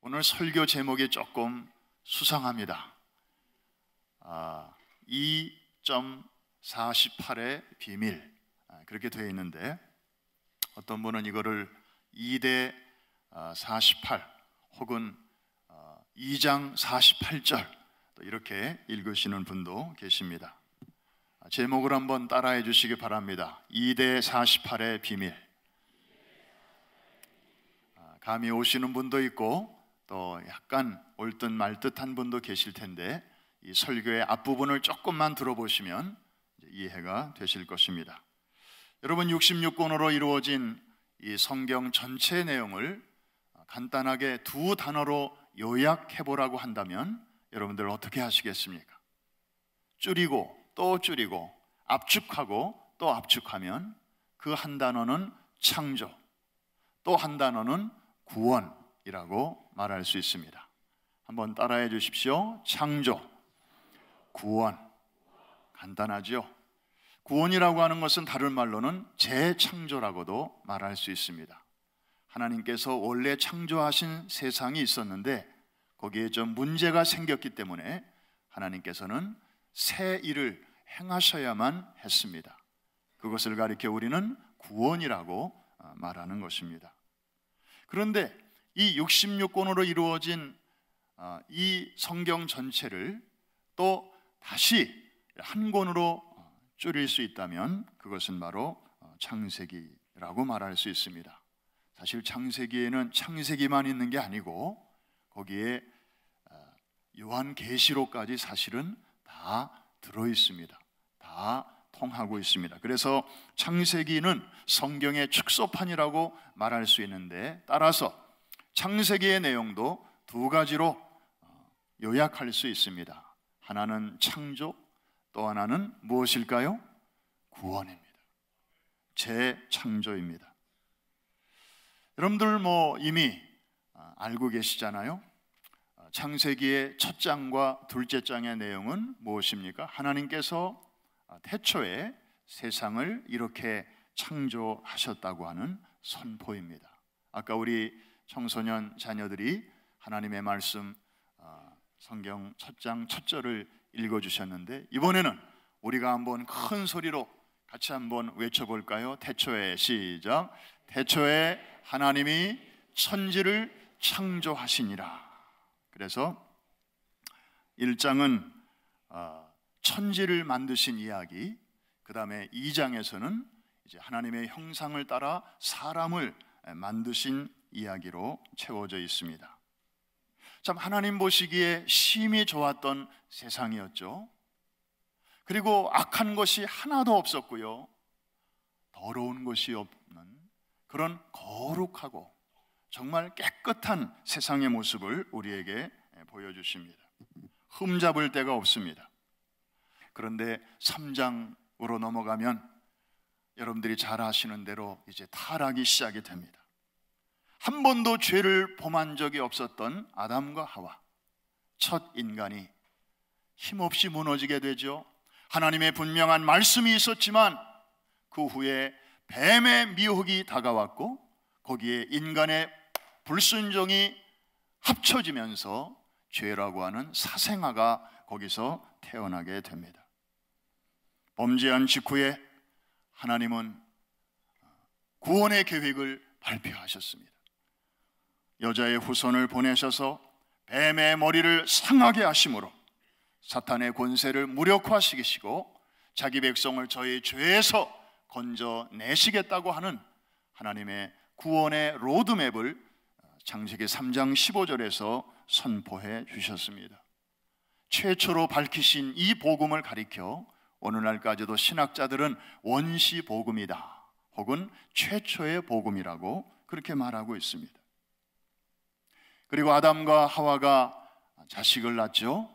오늘 설교 제목이 조금 수상합니다. 2.48의 비밀, 그렇게 되어 있는데, 어떤 분은 이거를 2대 48 혹은 2장 48절 이렇게 읽으시는 분도 계십니다. 제목을 한번 따라해 주시기 바랍니다. 2대 48의 비밀. 감이 오시는 분도 있고 또 약간 옳듯 말듯한 분도 계실 텐데, 이 설교의 앞부분을 조금만 들어보시면 이해가 되실 것입니다. 여러분, 66권으로 이루어진 이 성경 전체의 내용을 간단하게 두 단어로 요약해 보라고 한다면 여러분들 어떻게 하시겠습니까? 줄이고 또 줄이고 압축하고 또 압축하면 그 한 단어는 창조, 또 한 단어는 구원이라고 말할 수 있습니다. 한번 따라해 주십시오. 창조, 구원. 간단하죠? 구원이라고 하는 것은 다른 말로는 재창조라고도 말할 수 있습니다. 하나님께서 원래 창조하신 세상이 있었는데 거기에 좀 문제가 생겼기 때문에 하나님께서는 새 일을 행하셔야만 했습니다. 그것을 가리켜 우리는 구원이라고 말하는 것입니다. 그런데 이 66권으로 이루어진 이 성경 전체를 또 다시 한 권으로 줄일 수 있다면 그것은 바로 창세기라고 말할 수 있습니다. 사실 창세기에는 창세기만 있는 게 아니고 거기에 요한계시록까지 사실은 다 들어 있습니다. 다 통하고 있습니다. 그래서 창세기는 성경의 축소판이라고 말할 수 있는데, 따라서 창세기의 내용도 두 가지로 요약할 수 있습니다. 하나는 창조, 또 하나는 무엇일까요? 구원입니다. 재창조입니다. 여러분들 이미 알고 계시잖아요. 창세기의 첫 장과 둘째 장의 내용은 무엇입니까? 하나님께서 태초에 세상을 이렇게 창조하셨다고 하는 선포입니다. 아까 우리 청소년 자녀들이 하나님의 말씀 성경 첫 장 첫 절을 읽어주셨는데, 이번에는 우리가 한번 큰 소리로 같이 한번 외쳐볼까요? 태초에, 시작. 태초에 하나님이 천지를 창조하시니라. 그래서 1장은 천지를 만드신 이야기, 그 다음에 2장에서는 이제 하나님의 형상을 따라 사람을 만드신 이야기로 채워져 있습니다. 참 하나님 보시기에 심히 좋았던 세상이었죠. 그리고 악한 것이 하나도 없었고요, 더러운 것이 없는 그런 거룩하고 정말 깨끗한 세상의 모습을 우리에게 보여주십니다. 흠잡을 데가 없습니다. 그런데 3장으로 넘어가면 여러분들이 잘 아시는 대로 이제 타락이 시작이 됩니다. 한 번도 죄를 범한 적이 없었던 아담과 하와, 첫 인간이 힘없이 무너지게 되죠. 하나님의 분명한 말씀이 있었지만 그 후에 뱀의 미혹이 다가왔고 거기에 인간의 불순종이 합쳐지면서 죄라고 하는 사생아가 거기서 태어나게 됩니다. 범죄한 직후에 하나님은 구원의 계획을 발표하셨습니다. 여자의 후손을 보내셔서 뱀의 머리를 상하게 하심으로 사탄의 권세를 무력화시키시고 자기 백성을 저희 죄에서 건져내시겠다고 하는 하나님의 구원의 로드맵을 창세기 3장 15절에서 선포해 주셨습니다. 최초로 밝히신 이 복음을 가리켜 오늘날까지도 신학자들은 원시 복음이다 혹은 최초의 복음이라고 그렇게 말하고 있습니다. 그리고 아담과 하와가 자식을 낳죠.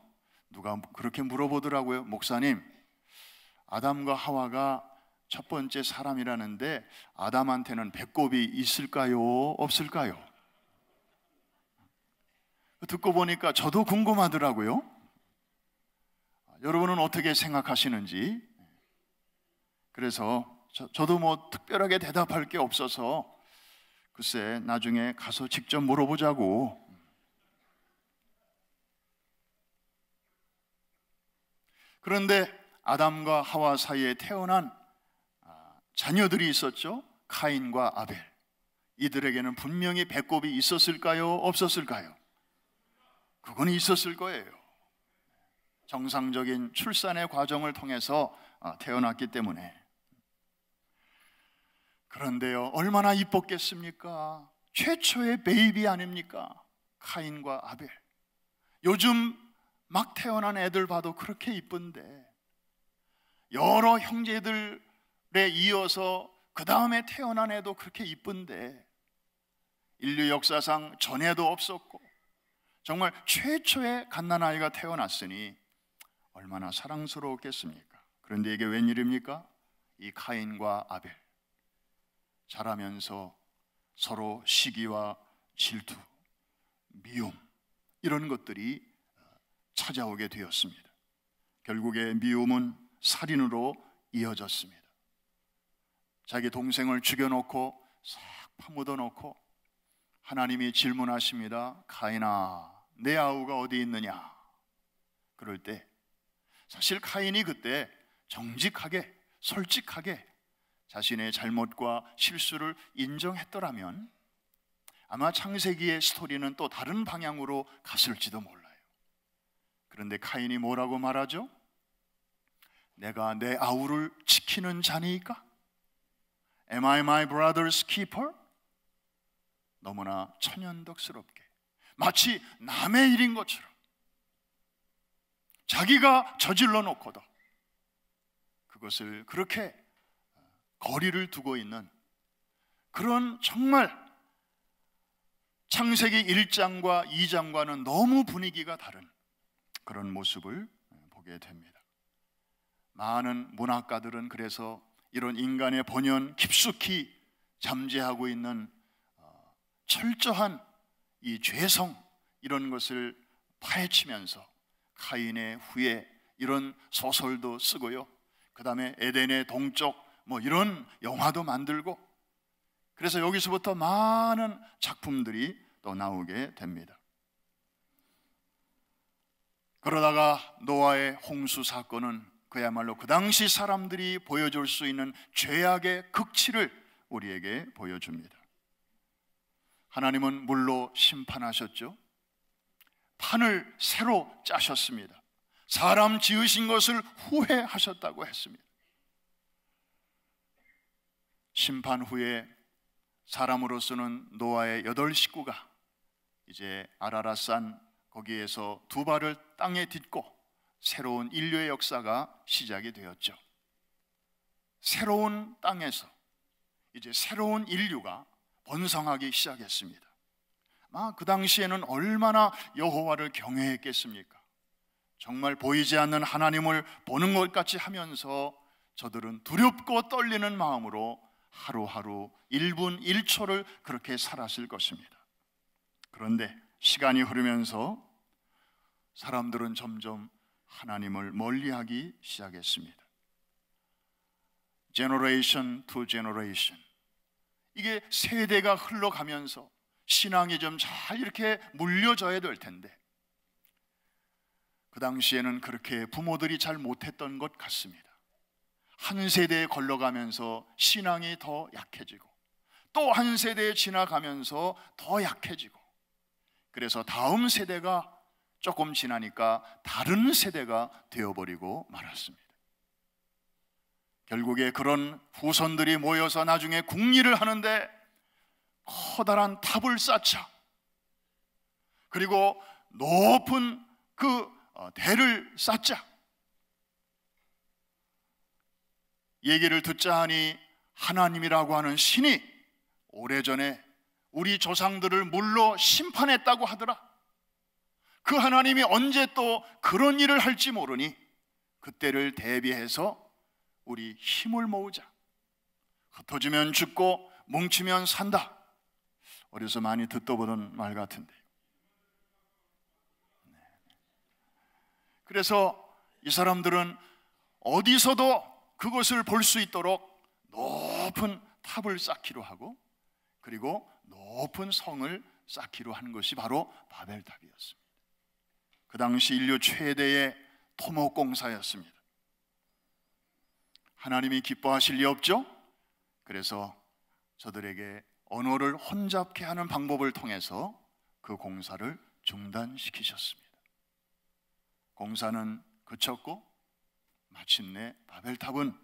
누가 그렇게 물어보더라고요. 목사님, 아담과 하와가 첫 번째 사람이라는데 아담한테는 배꼽이 있을까요? 없을까요? 듣고 보니까 저도 궁금하더라고요. 여러분은 어떻게 생각하시는지. 그래서 저도 특별하게 대답할 게 없어서 글쎄 나중에 가서 직접 물어보자고. 그런데 아담과 하와 사이에 태어난 자녀들이 있었죠. 카인과 아벨. 이들에게는 분명히 배꼽이 있었을까요? 없었을까요? 그건 있었을 거예요. 정상적인 출산의 과정을 통해서 태어났기 때문에. 그런데요, 얼마나 이뻤겠습니까? 최초의 베이비 아닙니까? 카인과 아벨. 요즘 막 태어난 애들 봐도 그렇게 이쁜데, 여러 형제들에 이어서 그 다음에 태어난 애도 그렇게 이쁜데, 인류 역사상 전에도 없었고 정말 최초의 갓난아이가 태어났으니 얼마나 사랑스러웠겠습니까? 그런데 이게 웬일입니까? 이 카인과 아벨, 자라면서 서로 시기와 질투, 미움, 이런 것들이 찾아오게 되었습니다. 결국에 미움은 살인으로 이어졌습니다. 자기 동생을 죽여놓고 싹 파묻어 놓고 하나님이 질문하십니다. 카인아, 내 아우가 어디 있느냐? 그럴 때 사실 카인이 그때 정직하게, 솔직하게 자신의 잘못과 실수를 인정했더라면 아마 창세기의 스토리는 또 다른 방향으로 갔을지도 몰라요. 그런데 카인이 뭐라고 말하죠? 내가 내 아우를 지키는 자니까? Am I my brother's keeper? 너무나 천연덕스럽게, 마치 남의 일인 것처럼 자기가 저질러 놓고도 그것을 그렇게 거리를 두고 있는 그런, 정말 창세기 1장과 2장과는 너무 분위기가 다른 그런 모습을 보게 됩니다. 많은 문학가들은 그래서 이런 인간의 본연 깊숙이 잠재하고 있는 철저한 이 죄성, 이런 것을 파헤치면서 카인의 후예, 이런 소설도 쓰고요, 그 다음에 에덴의 동쪽 이런 영화도 만들고, 그래서 여기서부터 많은 작품들이 또 나오게 됩니다. 그러다가 노아의 홍수 사건은 그야말로 그 당시 사람들이 보여줄 수 있는 죄악의 극치를 우리에게 보여줍니다. 하나님은 물로 심판하셨죠. 판을 새로 짜셨습니다. 사람 지으신 것을 후회하셨다고 했습니다. 심판 후에 사람으로서는 노아의 8 식구가 이제 아라랏산 거기에서 두 발을 땅에 딛고 새로운 인류의 역사가 시작이 되었죠. 새로운 땅에서 이제 새로운 인류가 번성하기 시작했습니다. 그 당시에는 얼마나 여호와를 경외했겠습니까? 정말 보이지 않는 하나님을 보는 것 같이 하면서 저들은 두렵고 떨리는 마음으로 하루하루 1분 1초를 그렇게 살았을 것입니다. 그런데 시간이 흐르면서 사람들은 점점 하나님을 멀리하기 시작했습니다. 제너레이션 투 제너레이션, 이게 세대가 흘러가면서 신앙이 좀 잘 이렇게 물려져야 될 텐데, 그 당시에는 그렇게 부모들이 잘 못했던 것 같습니다. 한 세대에 걸러가면서 신앙이 더 약해지고 또 한 세대에 지나가면서 더 약해지고, 그래서 다음 세대가 조금 지나니까 다른 세대가 되어버리고 말았습니다. 결국에 그런 후손들이 모여서 나중에 궁리를 하는데 커다란 탑을 쌓자, 그리고 높은 그 대를 쌓자, 얘기를 듣자 하니 하나님이라고 하는 신이 오래전에 우리 조상들을 물로 심판했다고 하더라. 그 하나님이 언제 또 그런 일을 할지 모르니 그때를 대비해서 우리 힘을 모으자. 흩어지면 죽고 뭉치면 산다. 어려서 많이 듣도 보던 말 같은데, 그래서 이 사람들은 어디서도 그것을 볼 수 있도록 높은 탑을 쌓기로 하고, 그리고 높은 성을 쌓기로 한 것이 바로 바벨탑이었습니다. 그 당시 인류 최대의 토목공사였습니다. 하나님이 기뻐하실 리 없죠? 그래서 저들에게 언어를 혼잡케 하는 방법을 통해서 그 공사를 중단시키셨습니다. 공사는 그쳤고 마침내 바벨탑은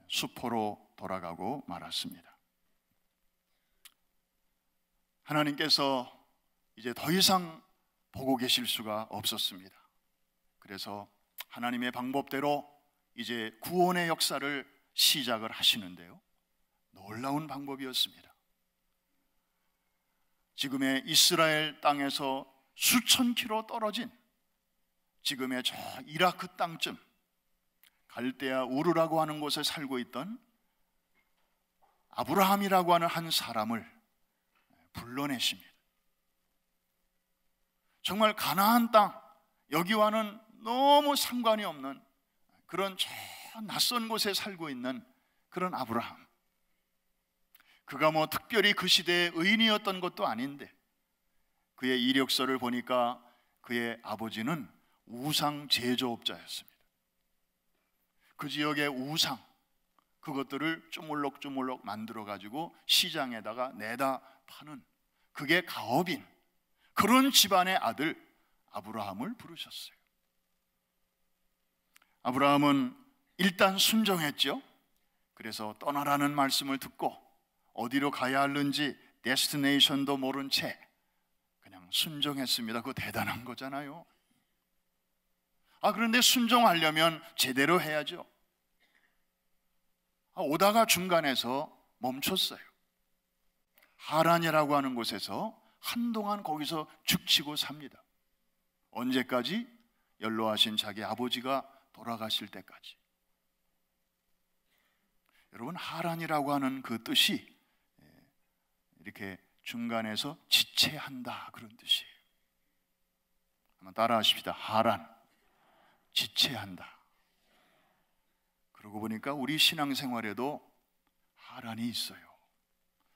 수포로 돌아가고 말았습니다. 하나님께서 이제 더 이상 보고 계실 수가 없었습니다. 그래서 하나님의 방법대로 이제 구원의 역사를 시작을 하시는데요, 놀라운 방법이었습니다. 지금의 이스라엘 땅에서 수천 킬로 떨어진 지금의 저 이라크 땅쯤 갈대아 우르라고 하는 곳에 살고 있던 아브라함이라고 하는 한 사람을 불러내십니다. 정말 가나안 땅, 여기와는 너무 상관이 없는 그런 저 낯선 곳에 살고 있는 그런 아브라함. 그가 뭐 특별히 그 시대의 의인이었던 것도 아닌데, 그의 이력서를 보니까 그의 아버지는 우상 제조업자였습니다. 그 지역의 우상, 그것들을 쪼물럭쪼물럭 만들어 가지고 시장에다가 내다 파는, 그게 가업인 그런 집안의 아들 아브라함을 부르셨어요. 아브라함은 일단 순종했죠. 그래서 떠나라는 말씀을 듣고 어디로 가야 하는지 데스티네이션도 모른 채 그냥 순종했습니다. 그거 대단한 거잖아요. 그런데 순종하려면 제대로 해야죠. 오다가 중간에서 멈췄어요. 하란이라고 하는 곳에서 한동안 거기서 죽치고 삽니다. 언제까지? 연로하신 자기 아버지가 돌아가실 때까지. 여러분, 하란이라고 하는 그 뜻이 이렇게 중간에서 지체한다, 그런 뜻이에요. 한번 따라 하십시다. 하란, 지체한다. 그러고 보니까 우리 신앙생활에도 하란이 있어요.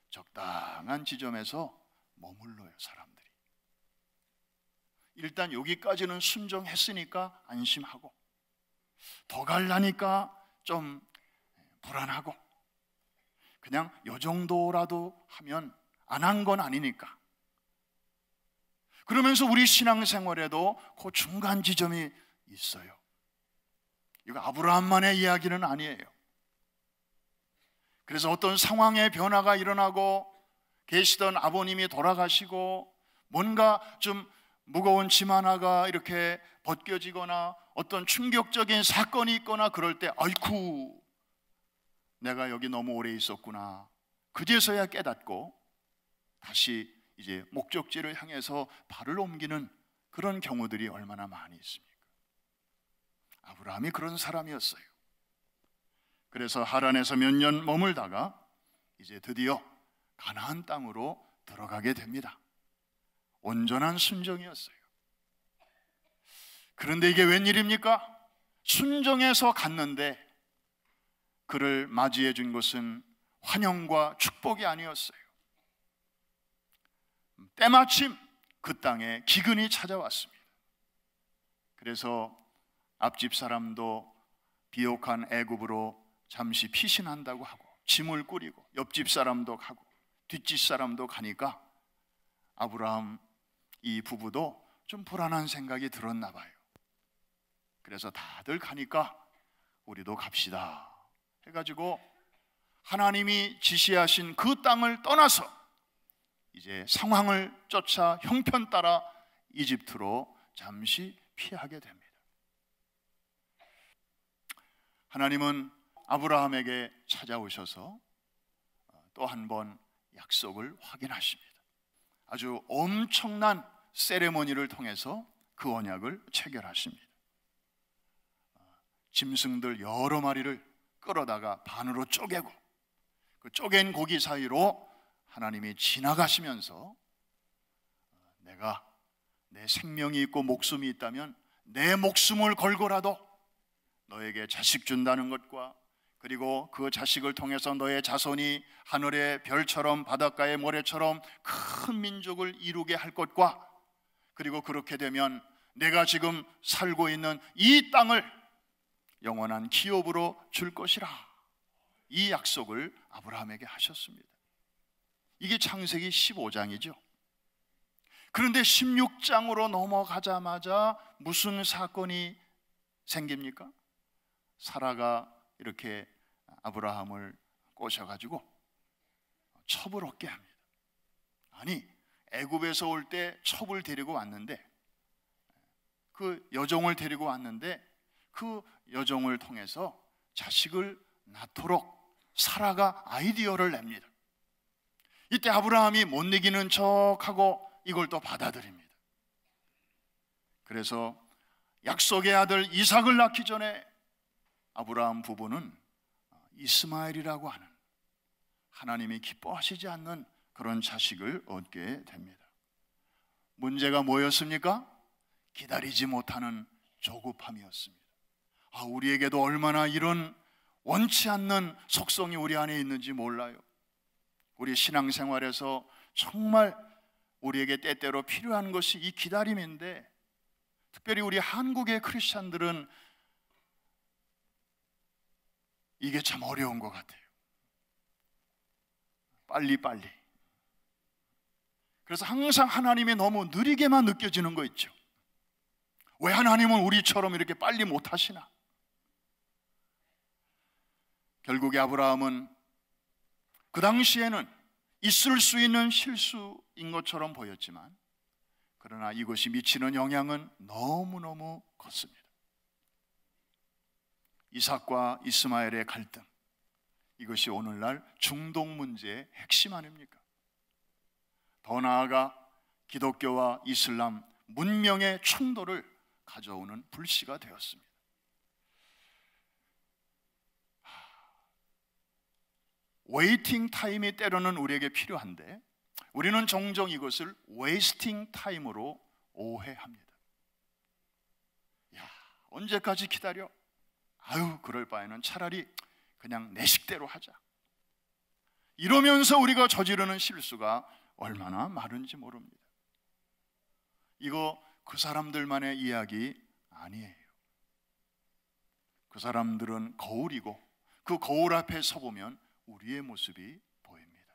적당한 지점에서 머물러요, 사람들이. 일단 여기까지는 순종했으니까 안심하고, 더 가려니까 좀 불안하고, 그냥 요 정도라도 하면 안 한 건 아니니까. 그러면서 우리 신앙생활에도 그 중간 지점이 있어요. 이거 아브라함만의 이야기는 아니에요. 그래서 어떤 상황의 변화가 일어나고 계시던 아버님이 돌아가시고 뭔가 좀 무거운 짐 하나가 이렇게 벗겨지거나 어떤 충격적인 사건이 있거나 그럴 때, 아이쿠, 내가 여기 너무 오래 있었구나, 그제서야 깨닫고 다시 이제 목적지를 향해서 발을 옮기는 그런 경우들이 얼마나 많이 있습니까? 아브라함이 그런 사람이었어요. 그래서 하란에서 몇 년 머물다가 이제 드디어 가나안 땅으로 들어가게 됩니다. 온전한 순종이었어요. 그런데 이게 웬일입니까? 순종해서 갔는데 그를 맞이해 준 것은 환영과 축복이 아니었어요. 때마침 그 땅에 기근이 찾아왔습니다. 그래서 앞집 사람도 비옥한 애굽으로 잠시 피신한다고 하고 짐을 꾸리고, 옆집 사람도 가고 뒷집 사람도 가니까 아브라함 이 부부도 좀 불안한 생각이 들었나 봐요. 그래서 다들 가니까 우리도 갑시다 해가지고 하나님이 지시하신 그 땅을 떠나서 이제 상황을 쫓아 형편 따라 이집트로 잠시 피하게 됩니다. 하나님은 아브라함에게 찾아오셔서 또 한 번 약속을 확인하십니다. 아주 엄청난 세레모니를 통해서 그 언약을 체결하십니다. 짐승들 여러 마리를 끌어다가 반으로 쪼개고 그 쪼갠 고기 사이로 하나님이 지나가시면서 내가 내 생명이 있고 목숨이 있다면 내 목숨을 걸고라도 너에게 자식 준다는 것과, 그리고 그 자식을 통해서 너의 자손이 하늘의 별처럼 바닷가의 모래처럼 큰 민족을 이루게 할 것과, 그리고 그렇게 되면 내가 지금 살고 있는 이 땅을 영원한 기업으로 줄 것이라, 이 약속을 아브라함에게 하셨습니다. 이게 창세기 15장이죠. 그런데 16장으로 넘어가자마자 무슨 사건이 생깁니까? 사라가 이렇게 아브라함을 꼬셔가지고 첩을 얻게 합니다. 아니, 애굽에서 올 때 첩을 데리고 왔는데, 그 여종을 데리고 왔는데 그 여종을 통해서 자식을 낳도록 사라가 아이디어를 냅니다. 이때 아브라함이 못 이기는 척하고 이걸 또 받아들입니다. 그래서 약속의 아들 이삭을 낳기 전에 아브라함 부부는 이스마엘이라고 하는 하나님이 기뻐하시지 않는 그런 자식을 얻게 됩니다. 문제가 뭐였습니까? 기다리지 못하는 조급함이었습니다. 우리에게도 얼마나 이런 원치 않는 속성이 우리 안에 있는지 몰라요. 우리 신앙생활에서 정말 우리에게 때때로 필요한 것이 이 기다림인데, 특별히 우리 한국의 크리스찬들은 이게 참 어려운 것 같아요. 빨리빨리. 그래서 항상 하나님이 너무 느리게만 느껴지는 거 있죠. 왜 하나님은 우리처럼 이렇게 빨리 못하시나? 결국에 아브라함은 그 당시에는 있을 수 있는 실수인 것처럼 보였지만, 그러나 이것이 미치는 영향은 너무너무 컸습니다. 이삭과 이스마엘의 갈등, 이것이 오늘날 중동 문제의 핵심 아닙니까? 더 나아가 기독교와 이슬람 문명의 충돌을 가져오는 불씨가 되었습니다. 웨이팅 타임이 때로는 우리에게 필요한데, 우리는 종종 이것을 웨이스팅 타임으로 오해합니다. 야, 언제까지 기다려? 그럴 바에는 차라리 그냥 내 식대로 하자. 이러면서 우리가 저지르는 실수가 얼마나 많은지 모릅니다. 이거 그 사람들만의 이야기 아니에요. 그 사람들은 거울이고, 그 거울 앞에 서보면 우리의 모습이 보입니다.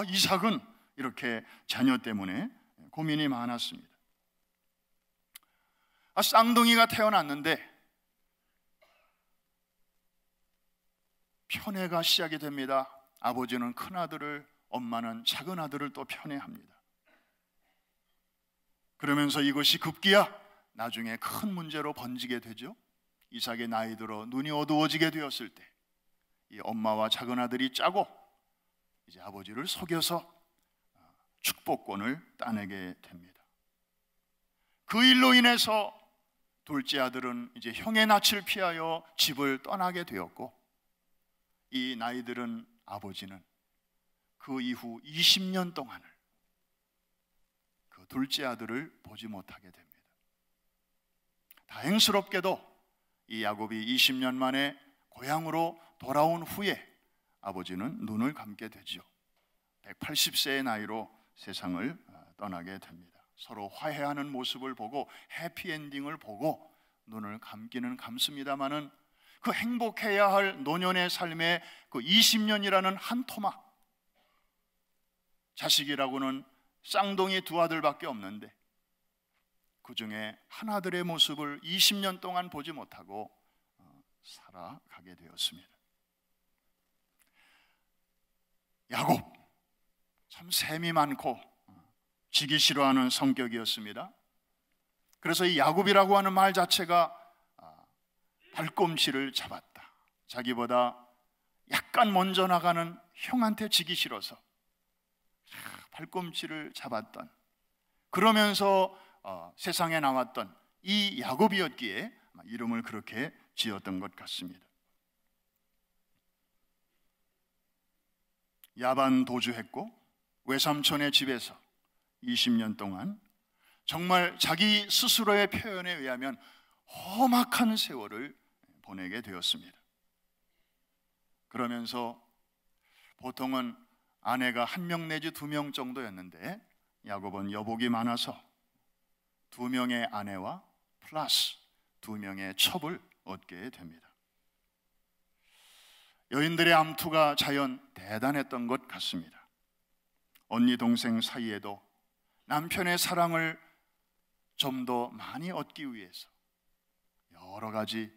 이삭은 이렇게 자녀 때문에 고민이 많았습니다. 쌍둥이가 태어났는데 편애가 시작이 됩니다. 아버지는 큰 아들을, 엄마는 작은 아들을 또 편애합니다. 그러면서 이것이 급기야 나중에 큰 문제로 번지게 되죠. 이삭의 나이 들어 눈이 어두워지게 되었을 때 이 엄마와 작은 아들이 짜고 이제 아버지를 속여서 축복권을 따내게 됩니다. 그 일로 인해서 둘째 아들은 이제 형의 낯을 피하여 집을 떠나게 되었고, 이 나이 들은 아버지는 그 이후 20년 동안을 그 둘째 아들을 보지 못하게 됩니다. 다행스럽게도 이 야곱이 20년 만에 고향으로 돌아온 후에 아버지는 눈을 감게 되죠. 180세의 나이로 세상을 떠나게 됩니다. 서로 화해하는 모습을 보고 해피엔딩을 보고 눈을 감기는 감습니다마는, 그 행복해야 할 노년의 삶의 그 20년이라는 한 토막, 자식이라고는 쌍둥이 두 아들밖에 없는데 그 중에 하나들의 모습을 20년 동안 보지 못하고 살아가게 되었습니다. 야곱, 참 셈이 많고 지기 싫어하는 성격이었습니다. 그래서 이 야곱이라고 하는 말 자체가 발꿈치를 잡았다, 자기보다 약간 먼저 나가는 형한테 지기 싫어서 발꿈치를 잡았던, 그러면서 세상에 나왔던 이 야곱이었기에 이름을 그렇게 지었던 것 같습니다. 야반 도주했고 외삼촌의 집에서 20년 동안 정말 자기 스스로의 표현에 의하면 험악한 세월을 보내게 되었습니다. 그러면서 보통은 아내가 1명 내지 2명 정도였는데 야곱은 여복이 많아서 2명의 아내와 플러스 2명의 첩을 얻게 됩니다. 여인들의 암투가 자연 대단했던 것 같습니다. 언니 동생 사이에도 남편의 사랑을 좀 더 많이 얻기 위해서 여러 가지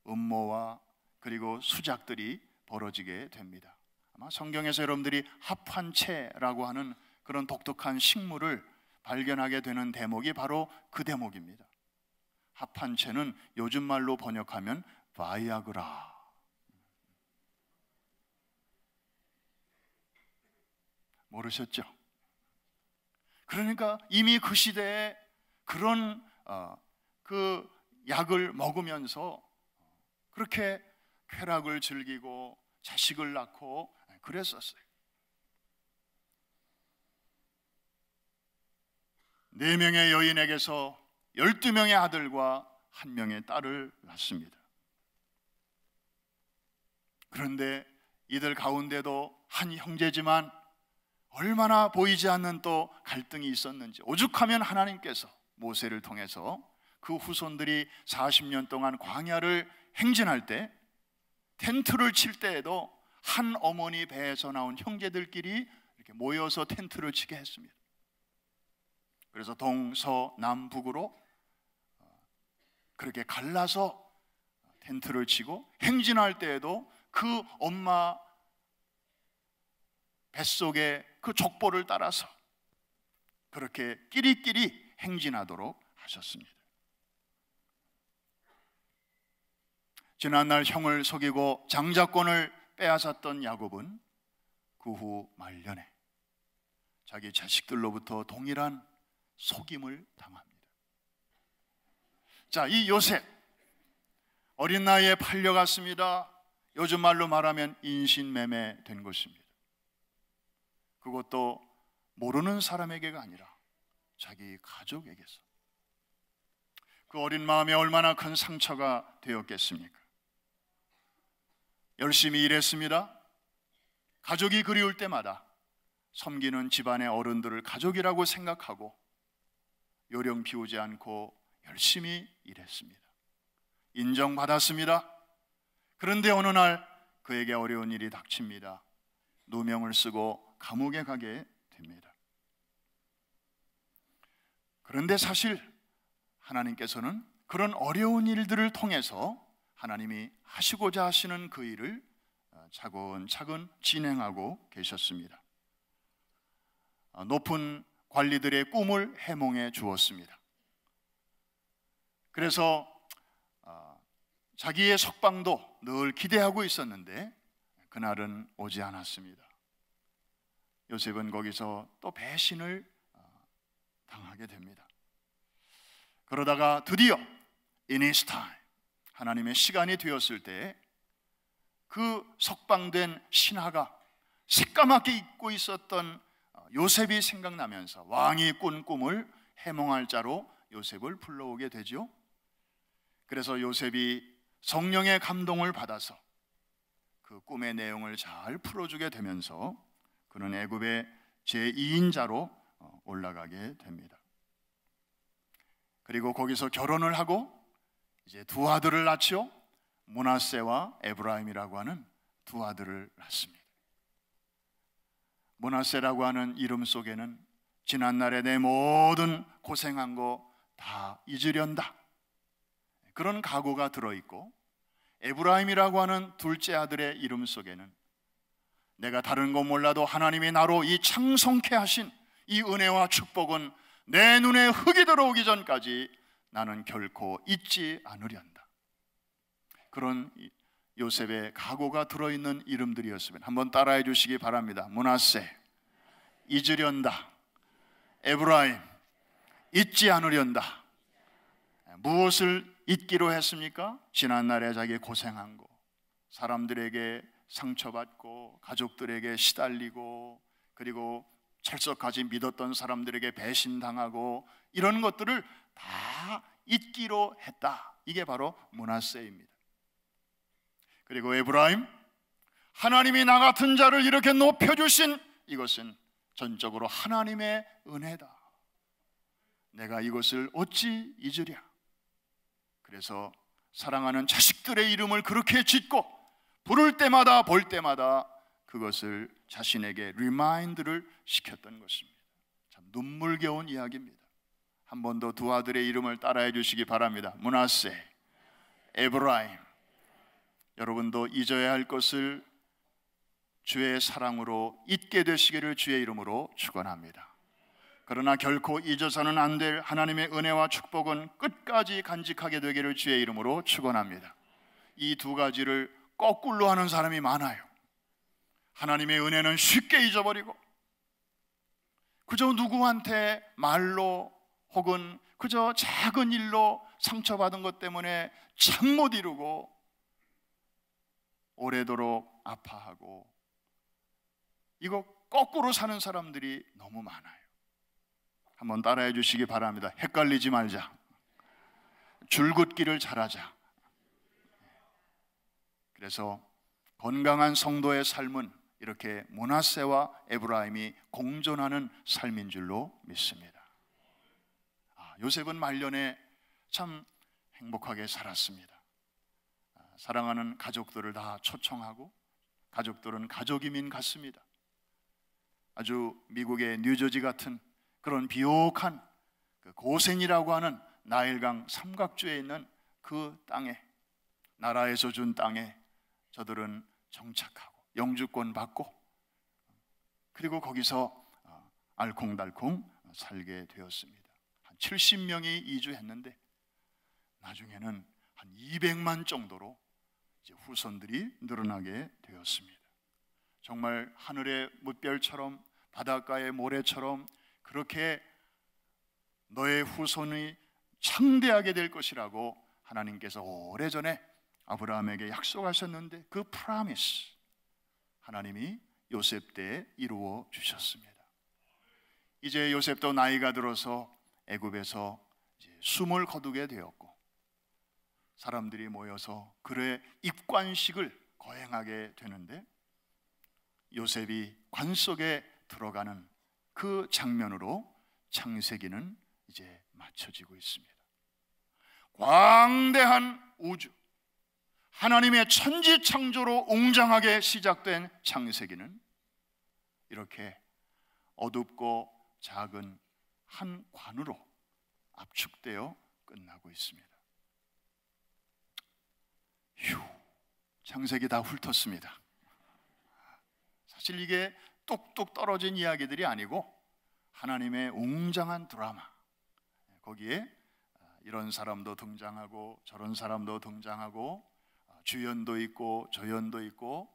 음모와 그리고 수작들이 벌어지게 됩니다. 아마 성경에서 여러분들이 합한채라고 하는 그런 독특한 식물을 발견하게 되는 대목이 바로 그 대목입니다. 합한채는 요즘 말로 번역하면 바이아그라. 모르셨죠? 그러니까 이미 그 시대에 그런 그 약을 먹으면서 그렇게 쾌락을 즐기고 자식을 낳고 그랬었어요. 4명의 여인에게서 12명의 아들과 1명의 딸을 낳습니다. 그런데 이들 가운데도 한 형제지만 얼마나 보이지 않는 또 갈등이 있었는지, 오죽하면 하나님께서 모세를 통해서 그 후손들이 40년 동안 광야를 행진할 때 텐트를 칠 때에도 한 어머니 배에서 나온 형제들끼리 이렇게 모여서 텐트를 치게 했습니다. 그래서 동서남북으로 그렇게 갈라서 텐트를 치고 행진할 때에도 그 엄마 뱃속에 그 족보를 따라서 그렇게 끼리끼리 행진하도록 하셨습니다. 지난날 형을 속이고 장자권을 빼앗았던 야곱은 그 후 말년에 자기 자식들로부터 동일한 속임을 당합니다. 자, 이 요셉 어린 나이에 팔려갔습니다. 요즘 말로 말하면 인신매매 된 것입니다. 그것도 모르는 사람에게가 아니라 자기 가족에게서. 그 어린 마음에 얼마나 큰 상처가 되었겠습니까? 열심히 일했습니다. 가족이 그리울 때마다 섬기는 집안의 어른들을 가족이라고 생각하고 요령 피우지 않고 열심히 일했습니다. 인정받았습니다. 그런데 어느 날 그에게 어려운 일이 닥칩니다. 누명을 쓰고 감옥에 가게 됩니다. 그런데 사실 하나님께서는 그런 어려운 일들을 통해서 하나님이 하시고자 하시는 그 일을 차근차근 진행하고 계셨습니다. 높은 관리들의 꿈을 해몽해 주었습니다. 그래서 자기의 석방도 늘 기대하고 있었는데 그날은 오지 않았습니다. 요셉은 거기서 또 배신을 당하게 됩니다. 그러다가 드디어 in his time, 하나님의 시간이 되었을 때 그 석방된 신하가 새까맣게 잊고 있었던 요셉이 생각나면서 왕이 꾼 꿈을 해몽할 자로 요셉을 불러오게 되죠. 그래서 요셉이 성령의 감동을 받아서 그 꿈의 내용을 잘 풀어주게 되면서 그는 애굽의 제2인자로 올라가게 됩니다. 그리고 거기서 결혼을 하고 이제 2 아들을 낳죠. 므낫세와 에브라임이라고 하는 2 아들을 낳습니다. 므낫세라고 하는 이름 속에는 지난날에 내 모든 고생한 거 다 잊으련다, 그런 각오가 들어있고, 에브라임이라고 하는 둘째 아들의 이름 속에는 내가 다른 건 몰라도 하나님이 나로 이 창성케 하신 이 은혜와 축복은 내 눈에 흙이 들어오기 전까지 나는 결코 잊지 않으련다, 그런 요셉의 각오가 들어있는 이름들이었으면 한번 따라해 주시기 바랍니다. 므낫세, 잊으련다. 에브라임, 잊지 않으련다. 무엇을 잊기로 했습니까? 지난날에 자기 고생한 거, 사람들에게 상처받고 가족들에게 시달리고 그리고 철석까지 믿었던 사람들에게 배신당하고 이런 것들을 다 잊기로 했다. 이게 바로 므낫세입니다. 그리고 에브라임, 하나님이 나 같은 자를 이렇게 높여주신 이것은 전적으로 하나님의 은혜다. 내가 이것을 어찌 잊으랴. 그래서 사랑하는 자식들의 이름을 그렇게 짓고 부를 때마다 볼 때마다 그것을 자신에게 리마인드를 시켰던 것입니다. 참 눈물겨운 이야기입니다. 한 번 더 두 아들의 이름을 따라해 주시기 바랍니다. 므낫세, 에브라임. 여러분도 잊어야 할 것을 주의 사랑으로 잊게 되시기를 주의 이름으로 축원합니다. 그러나 결코 잊어서는 안 될 하나님의 은혜와 축복은 끝까지 간직하게 되기를 주의 이름으로 축원합니다. 이 두 가지를 거꾸로 하는 사람이 많아요. 하나님의 은혜는 쉽게 잊어버리고 그저 누구한테 말로 혹은 그저 작은 일로 상처받은 것 때문에 참 못 이루고 오래도록 아파하고, 이거 거꾸로 사는 사람들이 너무 많아요. 한번 따라해 주시기 바랍니다. 헷갈리지 말자. 줄긋기를 잘하자. 그래서 건강한 성도의 삶은 이렇게 므낫세와 에브라임이 공존하는 삶인 줄로 믿습니다. 요셉은 말년에 참 행복하게 살았습니다. 사랑하는 가족들을 다 초청하고 가족들은 가족 이민 갔습니다. 아주 미국의 뉴저지 같은 그런 비옥한 그 고센이라고 하는 나일강 삼각주에 있는 그 땅에, 나라에서 준 땅에 저들은 정착하고 영주권 받고, 그리고 거기서 알콩달콩 살게 되었습니다. 한 70명이 이주했는데 나중에는 한 200만 정도로 이제 후손들이 늘어나게 되었습니다. 정말 하늘의 뭇별처럼 바닷가의 모래처럼 그렇게 너의 후손이 창대하게 될 것이라고 하나님께서 오래전에 아브라함에게 약속하셨는데, 그 프라미스 하나님이 요셉 때에 이루어 주셨습니다. 이제 요셉도 나이가 들어서 애굽에서 이제 숨을 거두게 되었고, 사람들이 모여서 그의 입관식을 거행하게 되는데, 요셉이 관 속에 들어가는 그 장면으로 창세기는 이제 맞춰지고 있습니다. 광대한 우주, 하나님의 천지창조로 웅장하게 시작된 창세기는 이렇게 어둡고 작은 한 관으로 압축되어 끝나고 있습니다. 휴, 창세기 다 훑었습니다. 사실 이게 뚝뚝 떨어진 이야기들이 아니고 하나님의 웅장한 드라마, 거기에 이런 사람도 등장하고 저런 사람도 등장하고 주연도 있고 조연도 있고,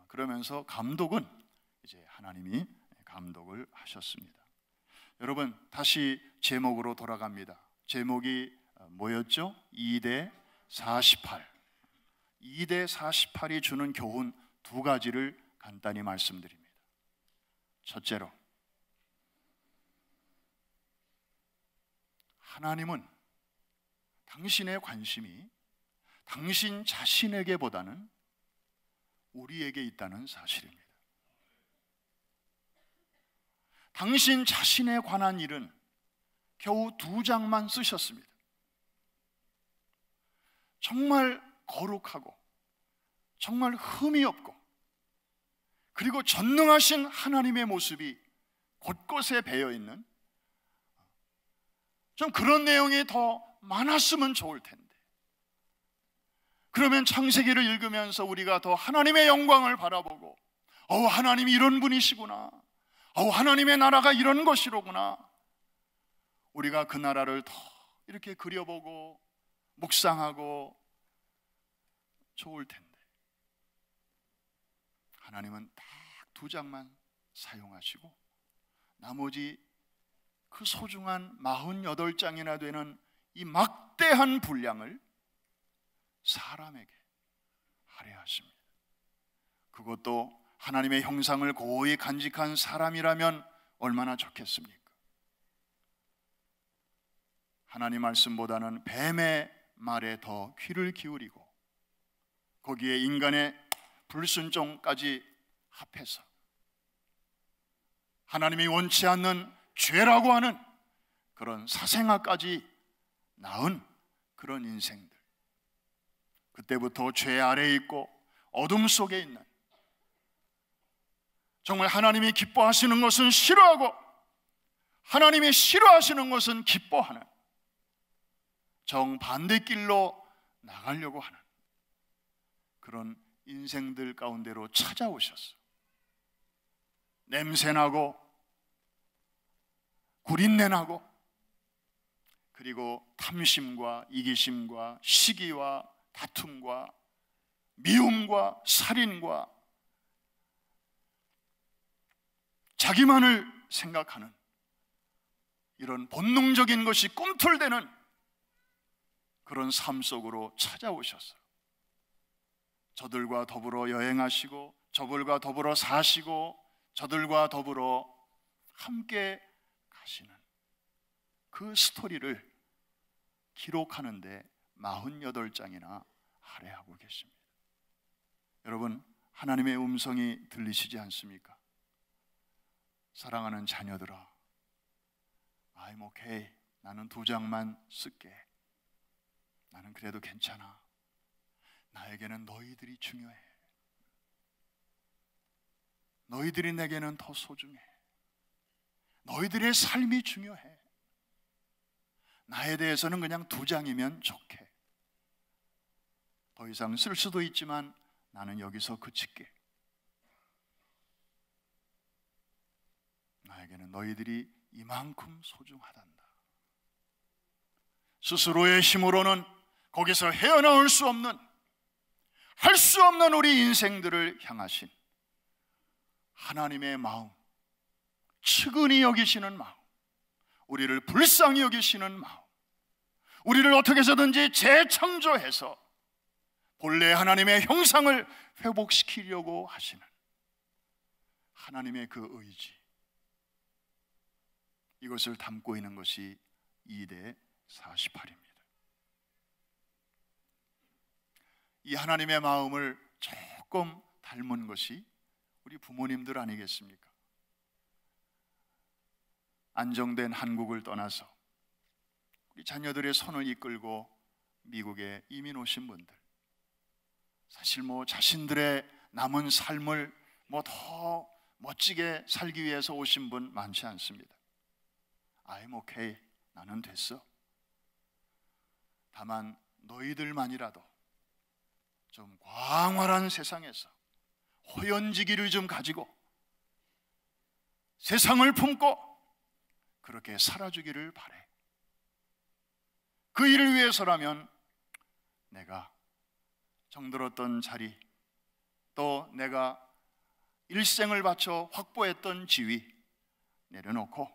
그러면서 감독은 이제 하나님이 감독을 하셨습니다. 여러분, 다시 제목으로 돌아갑니다. 제목이 뭐였죠? 2대 48. 2대 48이 주는 교훈 두 가지를 간단히 말씀드립니다. 첫째로, 하나님은 당신의 관심이 당신 자신에게보다는 우리에게 있다는 사실입니다. 당신 자신에 관한 일은 겨우 2장만 쓰셨습니다. 정말 거룩하고 정말 흠이 없고, 그리고 전능하신 하나님의 모습이 곳곳에 배어있는 좀 그런 내용이 더 많았으면 좋을 텐데, 그러면 창세기를 읽으면서 우리가 더 하나님의 영광을 바라보고, 하나님이 이런 분이시구나, 하나님의 나라가 이런 것이로구나, 우리가 그 나라를 더 이렇게 그려보고 묵상하고 좋을 텐데, 하나님은 딱 2장만 사용하시고 나머지 그 소중한 48장이나 되는 이 막대한 분량을 사람에게 할애하십니다. 그것도 하나님의 형상을 고이 간직한 사람이라면 얼마나 좋겠습니까? 하나님 말씀보다는 뱀의 말에 더 귀를 기울이고, 거기에 인간의 불순종까지 합해서 하나님이 원치 않는 죄라고 하는 그런 사생아까지 낳은 그런 인생들, 그때부터 죄 아래에 있고 어둠 속에 있는, 정말 하나님이 기뻐하시는 것은 싫어하고 하나님이 싫어하시는 것은 기뻐하는 정반대길로 나가려고 하는 그런 인생들 가운데로 찾아오셨어. 냄새나고 구린내나고, 그리고 탐심과 이기심과 시기와 다툼과 미움과 살인과 자기만을 생각하는 이런 본능적인 것이 꿈틀대는 그런 삶 속으로 찾아오셨어요. 저들과 더불어 여행하시고 저들과 더불어 사시고 저들과 더불어 함께 가시는 그 스토리를 기록하는데 48장이나 할애하고 계십니다. 여러분, 하나님의 음성이 들리시지 않습니까? 사랑하는 자녀들아, I'm okay. 나는 2장만 쓸게. 나는 그래도 괜찮아. 나에게는 너희들이 중요해. 너희들이 내게는 더 소중해. 너희들의 삶이 중요해. 나에 대해서는 그냥 2장이면 좋게. 더 이상 쓸 수도 있지만 나는 여기서 그칠게. 나에게는 너희들이 이만큼 소중하단다. 스스로의 힘으로는 거기서 헤어나올 수 없는, 할 수 없는 우리 인생들을 향하신 하나님의 마음, 측은히 여기시는 마음, 우리를 불쌍히 여기시는 마음, 우리를 어떻게 해서든지 재창조해서 본래 하나님의 형상을 회복시키려고 하시는 하나님의 그 의지, 이것을 담고 있는 것이 2대 48입니다. 이 하나님의 마음을 조금 닮은 것이 우리 부모님들 아니겠습니까? 안정된 한국을 떠나서 우리 자녀들의 손을 이끌고 미국에 이민 오신 분들, 사실 자신들의 남은 삶을 더 멋지게 살기 위해서 오신 분 많지 않습니다. I'm okay. 나는 됐어. 다만 너희들만이라도 좀 광활한 세상에서 호연지기를 좀 가지고 세상을 품고 그렇게 살아주기를 바래. 그 일을 위해서라면 내가 정들었던 자리, 또 내가 일생을 바쳐 확보했던 지위 내려놓고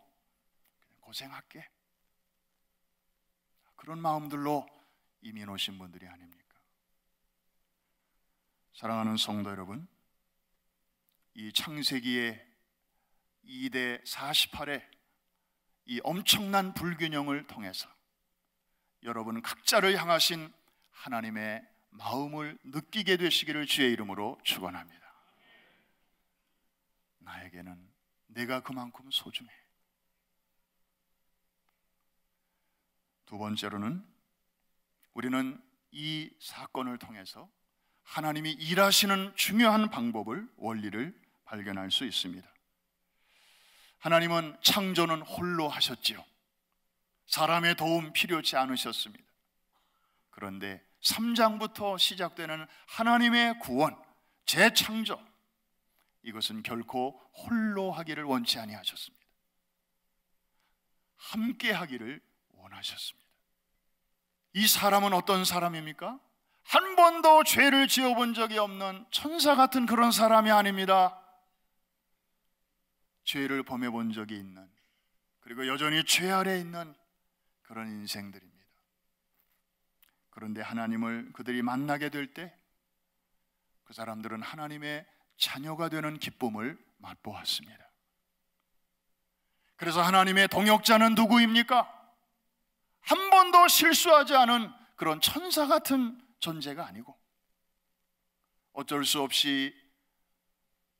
고생할게. 그런 마음들로 이민 오신 분들이 아닙니까? 사랑하는 성도 여러분, 이 창세기의 2대 48의 이 엄청난 불균형을 통해서 여러분 각자를 향하신 하나님의 마음을 느끼게 되시기를 주의 이름으로 축원합니다. 나에게는 내가 그만큼 소중해. 두 번째로는 우리는 이 사건을 통해서 하나님이 일하시는 중요한 방법을, 원리를 발견할 수 있습니다. 하나님은 창조는 홀로 하셨지요. 사람의 도움 필요치 않으셨습니다. 그런데 3장부터 시작되는 하나님의 구원, 재창조, 이것은 결코 홀로 하기를 원치 아니하셨습니다. 함께 하기를 원하셨습니다. 이 사람은 어떤 사람입니까? 한 번도 죄를 지어본 적이 없는 천사 같은 그런 사람이 아닙니다. 죄를 범해본 적이 있는, 그리고 여전히 죄 아래에 있는 그런 인생들입니다. 그런데 하나님을 그들이 만나게 될 때 그 사람들은 하나님의 자녀가 되는 기쁨을 맛보았습니다. 그래서 하나님의 동역자는 누구입니까? 한 번도 실수하지 않은 그런 천사 같은 존재가 아니고, 어쩔 수 없이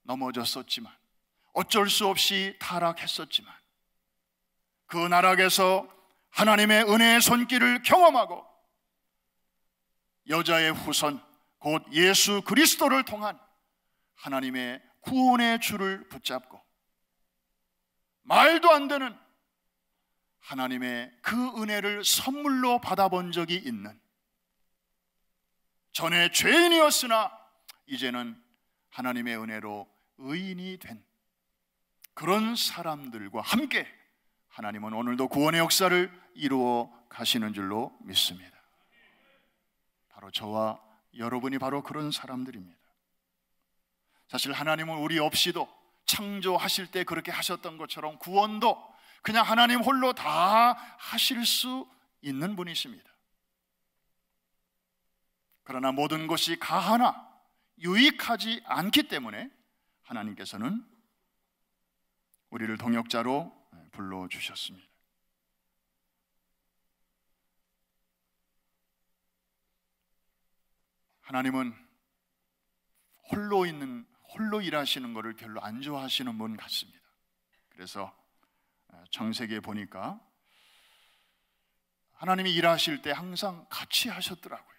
넘어졌었지만, 어쩔 수 없이 타락했었지만, 그 나락에서 하나님의 은혜의 손길을 경험하고 여자의 후손 곧 예수 그리스도를 통한 하나님의 구원의 줄을 붙잡고 말도 안 되는 하나님의 그 은혜를 선물로 받아본 적이 있는, 전에 죄인이었으나 이제는 하나님의 은혜로 의인이 된 그런 사람들과 함께 하나님은 오늘도 구원의 역사를 이루어 가시는 줄로 믿습니다. 바로 저와 여러분이 바로 그런 사람들입니다. 사실 하나님은 우리 없이도 창조하실 때 그렇게 하셨던 것처럼 구원도 그냥 하나님 홀로 다 하실 수 있는 분이십니다. 그러나 모든 것이 가하나 유익하지 않기 때문에 하나님께서는 우리를 동역자로 불러주셨습니다. 하나님은 홀로 일하시는 것을 별로 안 좋아하시는 분 같습니다. 그래서 창세기에 보니까 하나님이 일하실 때 항상 같이 하셨더라고요.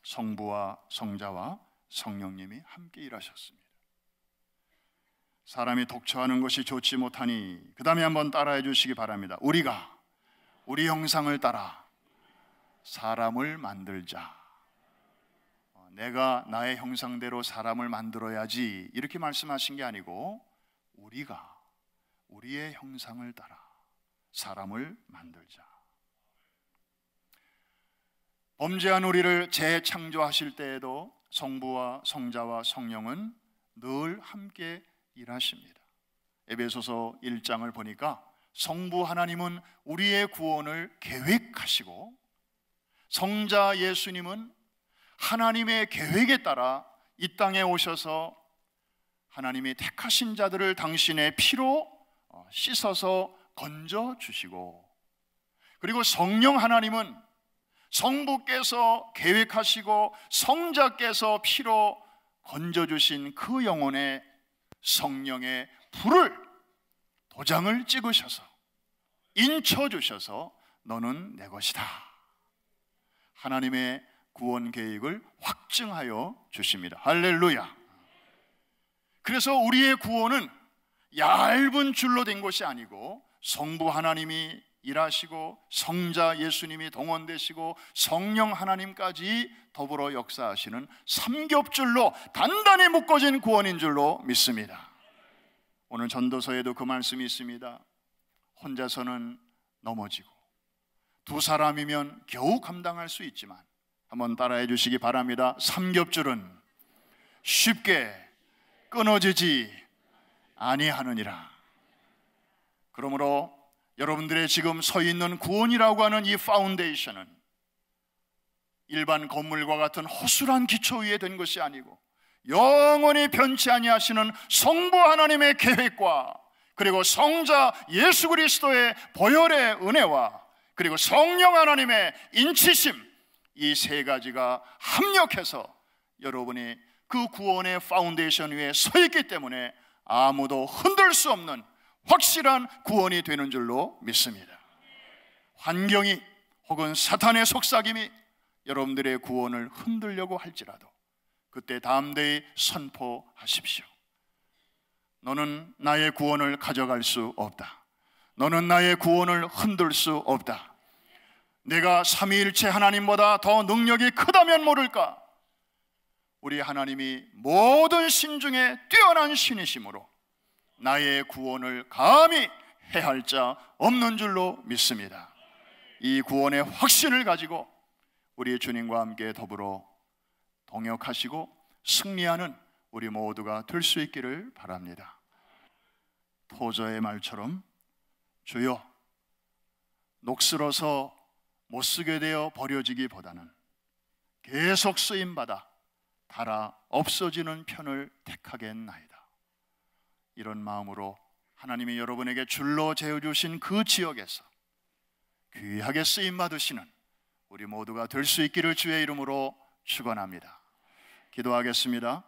성부와 성자와 성령님이 함께 일하셨습니다. 사람이 독처하는 것이 좋지 못하니, 그 다음에 한번 따라해 주시기 바랍니다. 우리가 우리 형상을 따라 사람을 만들자. 내가 나의 형상대로 사람을 만들어야지 이렇게 말씀하신 게 아니고, 우리가 우리의 형상을 따라 사람을 만들자. 범죄한 우리를 재창조하실 때에도 성부와 성자와 성령은 늘 함께 일하십니다. 에베소서 1장을 보니까 성부 하나님은 우리의 구원을 계획하시고, 성자 예수님은 하나님의 계획에 따라 이 땅에 오셔서 하나님이 택하신 자들을 당신의 피로 씻어서 건져주시고, 그리고 성령 하나님은 성부께서 계획하시고 성자께서 피로 건져주신 그 영혼에 성령의 불을, 도장을 찍으셔서 인쳐주셔서 너는 내 것이다, 하나님의 구원 계획을 확증하여 주십니다. 할렐루야. 그래서 우리의 구원은 얇은 줄로 된 것이 아니고, 성부 하나님이 일하시고 성자 예수님이 동원되시고 성령 하나님까지 더불어 역사하시는 삼겹줄로 단단히 묶어진 구원인 줄로 믿습니다. 오늘 전도서에도 그 말씀이 있습니다. 혼자서는 넘어지고 두 사람이면 겨우 감당할 수 있지만, 한번 따라해 주시기 바랍니다. 삼겹줄은 쉽게 끊어지지 아니하느니라. 그러므로 여러분들의 지금 서 있는 구원이라고 하는 이 파운데이션은 일반 건물과 같은 허술한 기초 위에 된 것이 아니고, 영원히 변치 아니하시는 성부 하나님의 계획과, 그리고 성자 예수 그리스도의 보혈의 은혜와, 그리고 성령 하나님의 인치심, 이 세 가지가 합력해서 여러분이 그 구원의 파운데이션 위에 서 있기 때문에 아무도 흔들 수 없는 확실한 구원이 되는 줄로 믿습니다. 환경이 혹은 사탄의 속삭임이 여러분들의 구원을 흔들려고 할지라도 그때 담대히 선포하십시오. 너는 나의 구원을 가져갈 수 없다. 너는 나의 구원을 흔들 수 없다. 내가 삼위일체 하나님보다 더 능력이 크다면 모를까? 우리 하나님이 모든 신 중에 뛰어난 신이시므로 나의 구원을 감히 해할 자 없는 줄로 믿습니다. 이 구원의 확신을 가지고 우리 주님과 함께 더불어 동역하시고 승리하는 우리 모두가 될 수 있기를 바랍니다. 토저의 말처럼 주여, 녹슬어서 못쓰게 되어 버려지기보다는 계속 쓰임받아 닳아 없어지는 편을 택하겠나이다. 이런 마음으로 하나님이 여러분에게 줄로 재어주신 그 지역에서 귀하게 쓰임받으시는 우리 모두가 될 수 있기를 주의 이름으로 축원합니다. 기도하겠습니다.